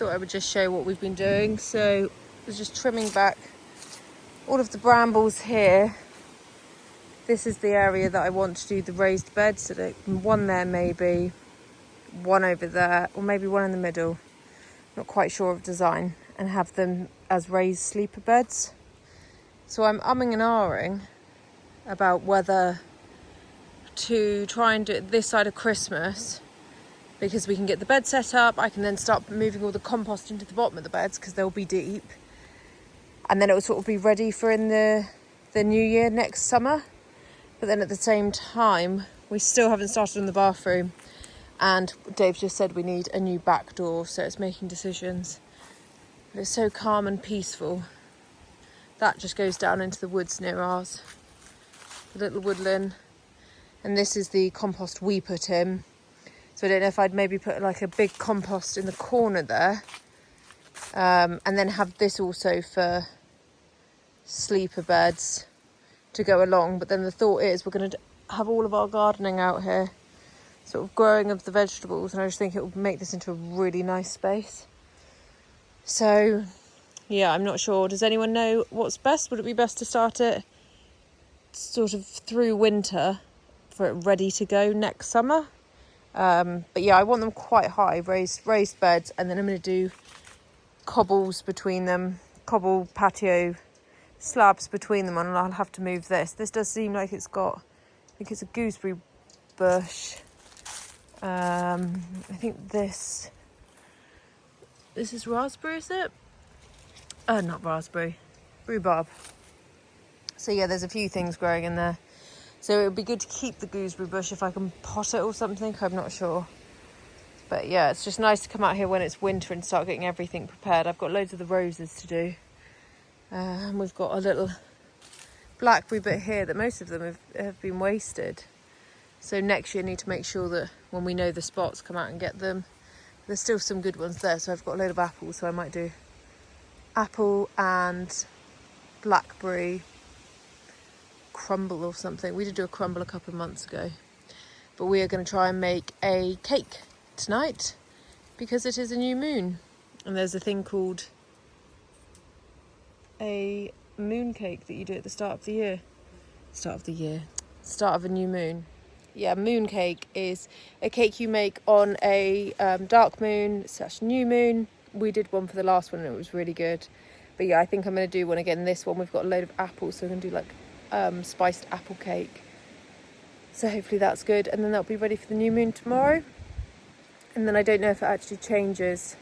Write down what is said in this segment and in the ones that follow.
thought I would just show what we've been doing. So I was just trimming back all of the brambles here. This is the area that I want to do the raised beds. So one there maybe, one over there, or maybe one in the middle. Not quite sure of design, and have them as raised sleeper beds. So I'm umming and ahhing about whether to try and do it this side of Christmas, because we can get the bed set up. I can then start moving all the compost into the bottom of the beds because they'll be deep, and then it will sort of be ready for in the new year next summer. But then at the same time, we still haven't started on the bathroom, and Dave just said we need a new back door, so it's making decisions. But it's so calm and peaceful. That just goes down into the woods near ours, the little woodland. And this is the compost we put in. So I don't know if I'd maybe put like a big compost in the corner there, and then have this also for sleeper beds to go along. But then the thought is we're going to have all of our gardening out here, sort of growing of the vegetables, and I just think it will make this into a really nice space. So yeah, I'm not sure. Does anyone know what's best? Would it be best to start it sort of through winter for it ready to go next summer? But yeah, I want them quite high, raised beds, and then I'm going to do cobbles between them, cobble patio slabs between them, and I'll have to move this. This does seem like it's got, I think it's a gooseberry bush. I think this is raspberry, is it? Not raspberry, rhubarb. So yeah, there's a few things growing in there. So it would be good to keep the gooseberry bush if I can pot it or something. I'm not sure. But yeah, it's just nice to come out here when it's winter and start getting everything prepared. I've got loads of the roses to do. And we've got a little blackberry bit here that most of them have been wasted. So next year I need to make sure that when we know the spots, come out and get them. There's still some good ones there. So I've got a load of apples, so I might do apple and blackberry crumble or something. We did do a crumble a couple of months ago, but we are going to try and make a cake tonight because it is a new moon, and there's a thing called a moon cake that you do at the start of a new moon. Yeah, moon cake is a cake you make on a dark moon / new moon. We did one for the last one and it was really good. But yeah, I think I'm going to do one again. This one, we've got a load of apples, so we're going to do like spiced apple cake. So hopefully that's good. And then that'll be ready for the new moon tomorrow. And then I don't know if it actually changes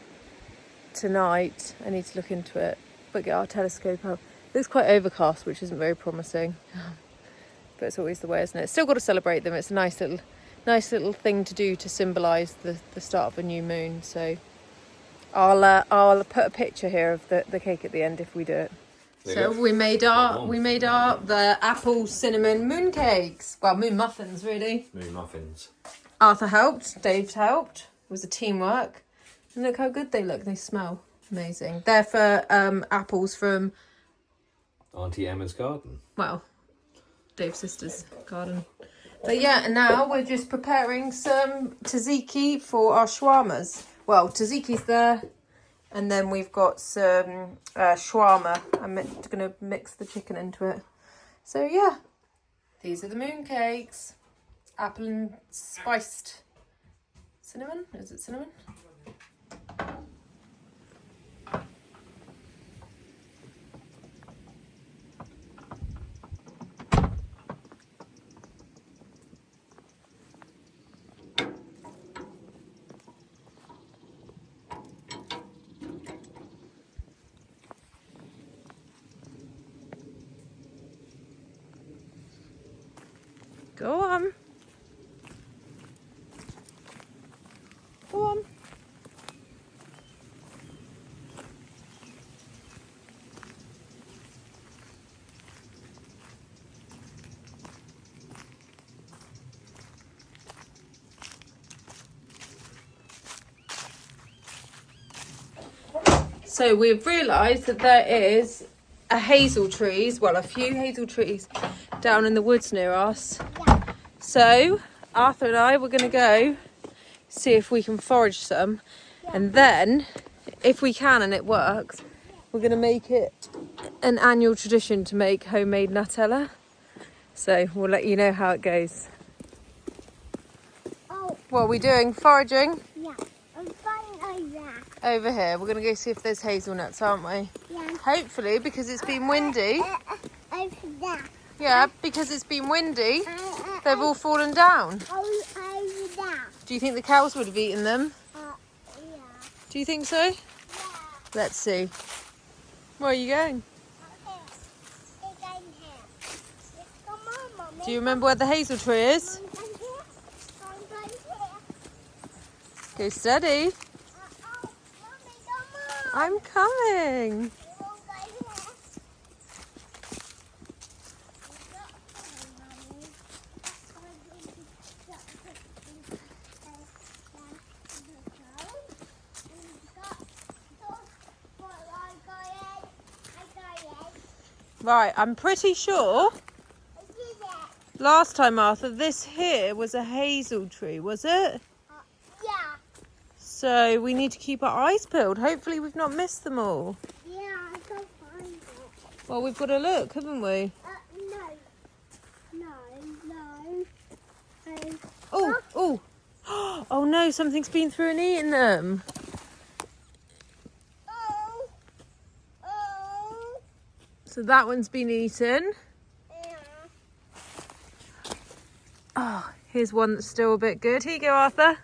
tonight. I need to look into it. But get our telescope out. It looks quite overcast, which isn't very promising. But it's always the way, isn't it? Still got to celebrate them. It's a nice little thing to do to symbolise the start of a new moon. So I'll put a picture here of the cake at the end if we do it. So we made the apple cinnamon moon cakes. Well, moon muffins, really. Moon muffins. Arthur helped. Dave helped. It was a teamwork. And look how good they look. They smell amazing. They're for apples from Auntie Emma's garden. Well, Dave's sister's garden. But yeah, and now we're just preparing some tzatziki for our shawarmas. Well, tzatziki's there. And then we've got some shawarma. I'm going to mix the chicken into it. So yeah, these are the moon cakes. Apple and spiced cinnamon. Is it cinnamon? Go on. Go on. So we've realised that there is a few hazel trees down in the woods near us. So Arthur and I were going to go see if we can forage some, and then if we can and it works, we're going to make it an annual tradition to make homemade Nutella. So we'll let you know how it goes. Oh, What are we doing? Foraging? yeah. I'm finding over. Over here. We're going to go see if there's hazelnuts, aren't we? Yeah. Hopefully, because it's been windy. Over there. Yeah, because it's been windy, they've all fallen down. Over there. Do you think the cows would have eaten them? Yeah. Do you think so? Yeah. Let's see. Where are you going? It's in here. Come on, Mommy. Do you remember where the hazel tree is? I'm going here. I'm going here. Go steady. Mommy, come on. I'm coming. We won't go here. Right, I'm pretty sure last time, Arthur, this here was a hazel tree, was it? Yeah, So we need to keep our eyes peeled. Hopefully we've not missed them all. yeah, I can't find it. Well, we've got to look, haven't we? No. Oh, oh. Oh no, something's been through and eaten them. Oh, So that one's been eaten. yeah. Oh, here's one that's still a bit good. Here you go, Arthur.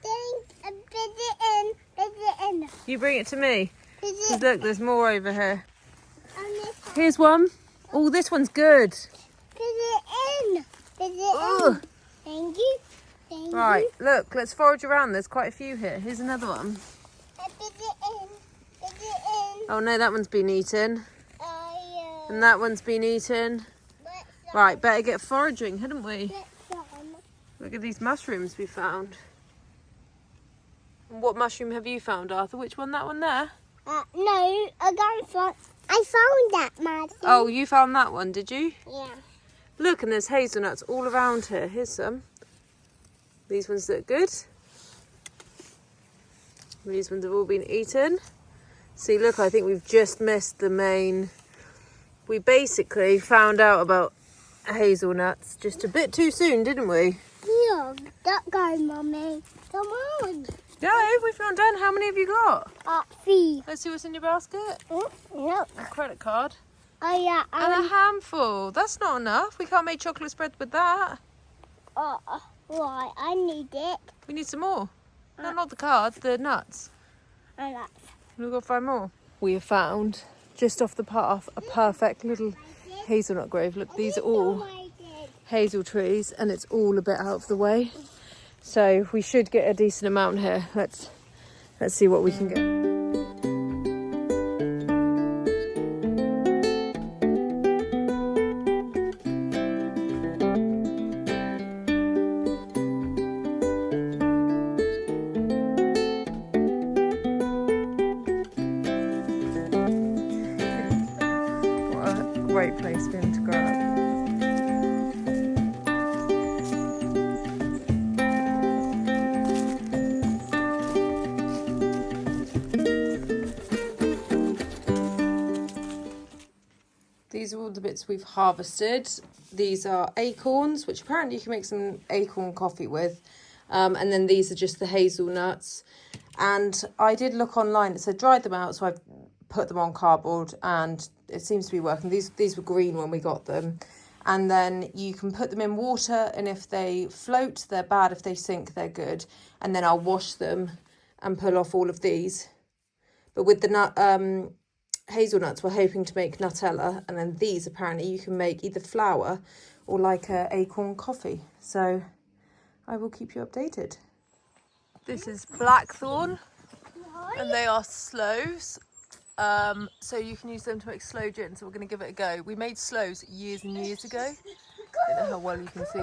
Then put it in. You bring it to me. Put 'Cause it look, there's more over here. on this side. Here's one. Oh, this one's good. Put it in. Ugh. Thank you. Right, look, let's forage around. There's quite a few here. Here's another one. Put it in. Oh no, that one's been eaten. Yeah. And that one's been eaten. Right, better get foraging, hadn't we? Look at these mushrooms we found. And what mushroom have you found, Arthur? Which one? That one there? No, I found that, Maddie. Oh, you found that one, did you? Yeah. Look, and there's hazelnuts all around here. Here's some. These ones look good. These ones have all been eaten. See, look, I think we've just missed the main. We basically found out about hazelnuts just a bit too soon, didn't we? Yeah, that guy, Mummy. Come on. No, we've not done. How many have you got? 3. Let's see what's in your basket. No. A credit card. Oh, yeah. And a handful. That's not enough. We can't make chocolate spread with that. Why? I need it. We need some more. No, not the cards, the nuts. And that's We've got to find more. We have found, just off the path, a perfect little hazelnut grove. Look, these are all hazel trees and it's all a bit out of the way. So we should get a decent amount here. Let's see what we can get. Great place for him to grow up. These are all the bits we've harvested. These are acorns, which apparently you can make some acorn coffee with. And then these are just the hazelnuts. And I did look online, it said dry them out, so I've put them on cardboard and it seems to be working. These were green when we got them. And then you can put them in water, and if they float, they're bad. If they sink, they're good. And then I'll wash them and pull off all of these. But with the hazelnuts, we're hoping to make Nutella. And then these, apparently, you can make either flour or like a acorn coffee. So I will keep you updated. This is blackthorn, and they are sloes. So you can use them to make sloe gin, so we're going to give it a go. We made sloes years and years ago. I don't know how well you can see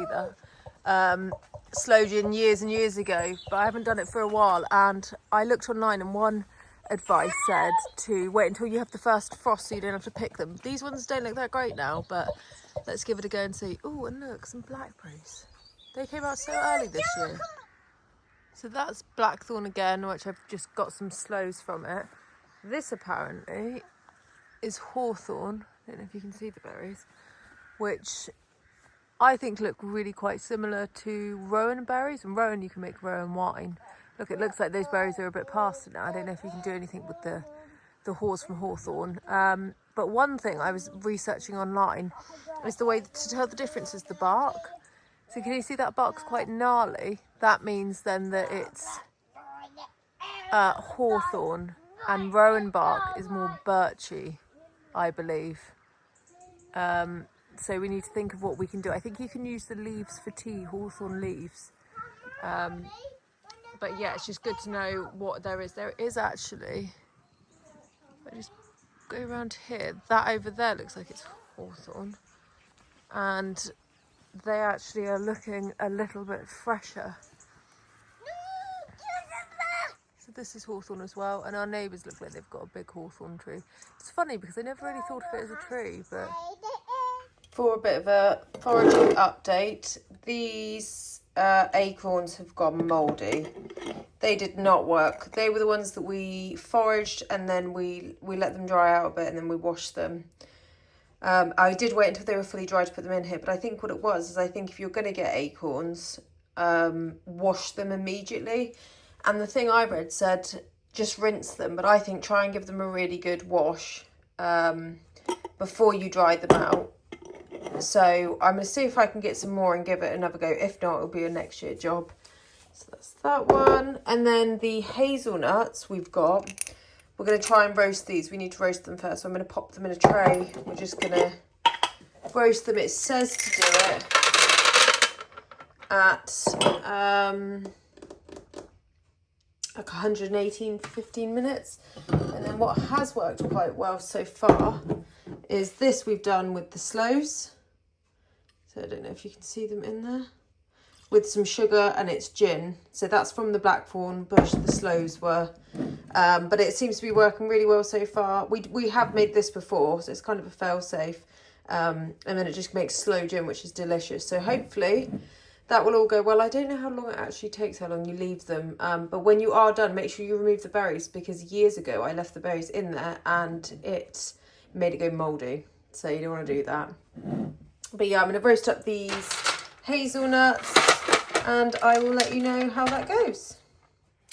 that. Sloe gin years and years ago, but I haven't done it for a while. And I looked online, and one advice said to wait until you have the first frost so you don't have to pick them. These ones don't look that great now, but let's give it a go and see. Oh, and look, some blackberries. They came out so early this year. So that's blackthorn again, which I've just got some sloes from it. This apparently is hawthorn. I don't know if you can see the berries, which I think look really quite similar to rowan berries. And rowan, you can make rowan wine. Look, it looks like those berries are a bit past it now. I don't know if you can do anything with the haws from hawthorn. But one thing I was researching online is the way to tell the difference is the bark. So can you see that bark's quite gnarly? That means then that it's hawthorn, and rowan bark is more birchy, I believe. So we need to think of what we can do. I think you can use the leaves for tea, hawthorn leaves. But yeah, it's just good to know what there is. There is actually, if I just go around here, that over there looks like it's hawthorn. And they actually are looking a little bit fresher. So this is hawthorn as well, and our neighbours look like they've got a big hawthorn tree. It's funny because I never really thought of it as a tree, but... For a bit of a foraging update, these acorns have gone mouldy. They did not work. They were the ones that we foraged, and then we let them dry out a bit, and then we washed them. I did wait until they were fully dry to put them in here, but I think what it was is I think if you're going to get acorns, wash them immediately. And the thing I read said just rinse them, but I think try and give them a really good wash before you dry them out. So I'm going to see if I can get some more and give it another go. If not, it'll be a next year job. So that's that one. And then the hazelnuts we've got, we're going to try and roast these. We need to roast them first. So I'm going to pop them in a tray. We're just going to roast them. It says to do it at like 118 for 15 minutes. And then what has worked quite well so far is this we've done with the sloes. So I don't know if you can see them in there. With some sugar, and it's gin. So that's from the blackthorn bush, the sloes were. But it seems to be working really well so far. We have made this before, so it's kind of a fail-safe. And then it just makes sloe gin, which is delicious. So hopefully that will all go well. I don't know how long it actually takes, how long you leave them. But when you are done, make sure you remove the berries, because years ago I left the berries in there and it made it go mouldy. So you don't want to do that. But yeah, I'm going to roast up these hazelnuts and I will let you know how that goes.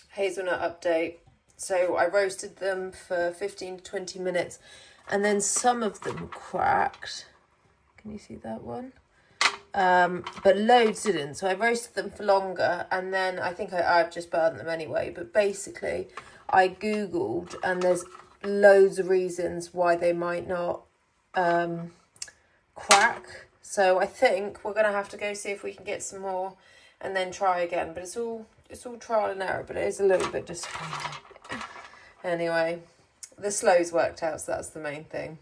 Hazelnut update. So I roasted them for 15 to 20 minutes and then some of them cracked. Can you see that one? But loads didn't. So I roasted them for longer and then I think I've just burned them anyway. But basically I Googled and there's loads of reasons why they might not crack. So I think we're going to have to go see if we can get some more and then try again. But it's all trial and error, but it is a little bit disappointing. Anyway, the sloes worked out, so that's the main thing.